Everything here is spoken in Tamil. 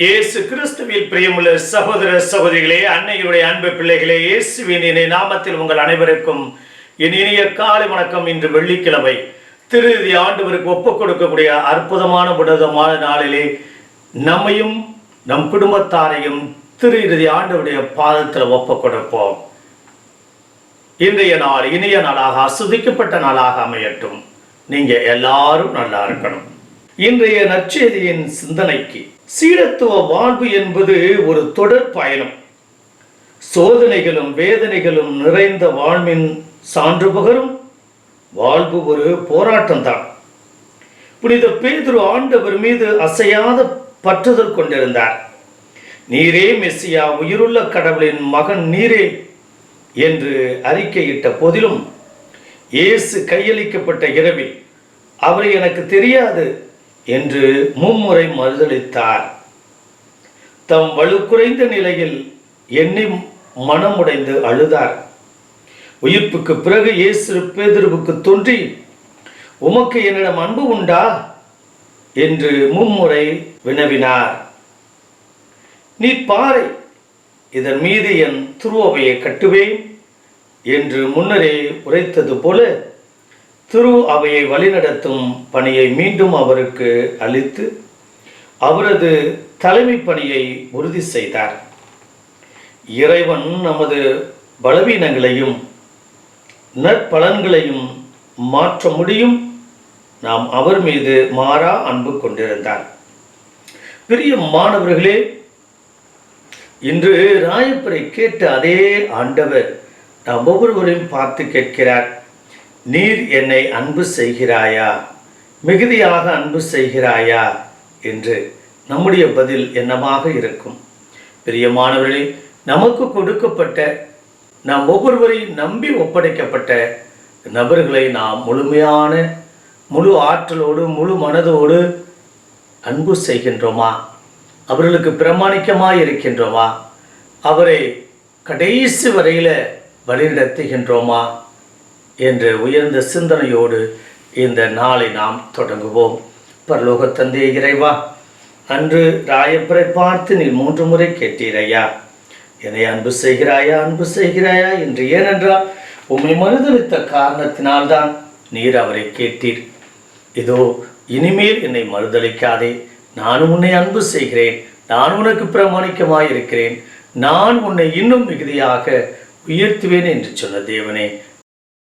இயேசு கிறிஸ்துவில் பிரியமுள்ள சகோதர சகோதரிகளே, அன்னையுடைய அன்பு பிள்ளைகளே, இயேசுவின் இனிய நாமத்தில் உங்கள் அனைவருக்கும் என் இனிய காலை வணக்கம். இன்று வெள்ளிக்கிழமை திரு ஆண்டவருக்கு ஒப்புக் கொடுக்கக்கூடிய அற்புதமான புனிதமான நாளிலே நம்மையும் நம் குடும்பத்தாரையும் திரு ஆண்டவருடைய பாதத்தில் ஒப்புக் கொடுப்போம். இன்றைய நாள் இனிய நாளாக அசுதிக்கப்பட்ட நாளாக அமையட்டும். நீங்க எல்லாரும் நல்லா இருக்கணும். இன்றைய நற்செய்தியின் சிந்தனைக்கு, சீடத்துவ வாழ்வு என்பது ஒரு தொடர் பயணம். சோதனைகளும் வேதனைகளும் நிறைந்த வாழ்வின் சான்று பகரும் வாழ்வு ஒரு போராட்டம் தான். புனித பேதுரு ஆண்டவர் மீது அசையாத பற்றுதல் கொண்டிருந்தார். நீரே மெசியா, உயிருள்ள கடவுளின் மகன் நீரே என்று அறிக்கையிட்ட போதிலும் இயேசு கையளிக்கப்பட்ட இரவில் அவரை எனக்கு தெரியாது என்று மும்முறை மறுதளித்தார். தம் வலுக்குறைந்த நிலையில் எண்ணி மனமுடைந்து அழுதார். உயிர்ப்புக்கு பிறகு இயேசு பேதுருவுக்கு தோன்றி, உமக்கு என்னிடம் அன்பு உண்டா என்று மும்முறை வினவினார். நீ பாறை, இதன் மீது என் திருவையை கட்டுவேன் என்று முன்னரே உரைத்தது போல திரு அவையை வழிநடத்தும் பணியை மீண்டும் அவருக்கு அளித்து அவரது தலைமை பணியை உறுதி செய்தார். இறைவன் நமது பலவீனங்களையும் நற்பலன்களையும் மாற்ற முடியும். நாம் அவர் மீது மாறா அன்பு கொண்டிருந்தார். பெரிய மாணவர்களே, இன்று ராயப்பரை கேட்ட அதே ஆண்டவர் நாம் ஒவ்வொருவரையும் பார்த்து கேட்கிறார், நீர் என்னை அன்பு செய்கிறாயா, மிகுதியாக அன்பு செய்கிறாயா என்று. நம்முடைய பதில் என்னவாக இருக்கும்? பிரியமானவர்களே, நமக்கு கொடுக்கப்பட்ட, நாம் ஒவ்வொருவரையும் நம்பி ஒப்படைக்கப்பட்ட நபர்களை நாம் முழுமையான முழு ஆற்றலோடு முழு மனதோடு அன்பு செய்கின்றோமா? அவர்களுக்கு பிரமாணிக்கமாக இருக்கின்றோமா? அவரை கடைசி வரையில் வழிநடத்துகின்றோமா என்ற உயர்ந்த சிந்தனையோடு இந்த நாளை நாம் தொடங்குவோம். பரலோக தந்தை இறைவா, அன்று ராயப்பரை பார்த்து நீ 3 முறை கேட்டீரையா, என்னை அன்பு செய்கிறாயா, அன்பு செய்கிறாயா என்று. ஏனென்றால் உம்மை மறுதளித்த காரணத்தினால்தான் நீர் அவரை கேட்டீர். இதோ இனிமேல் என்னை மறுதளிக்காதே, நான் உன்னை அன்பு செய்கிறேன், நான் உனக்கு பிரமாணிக்கமாயிருக்கிறேன், நான் உன்னை இன்னும் மிகுதியாக உயர்த்துவேன் என்று சொன்ன தேவனே,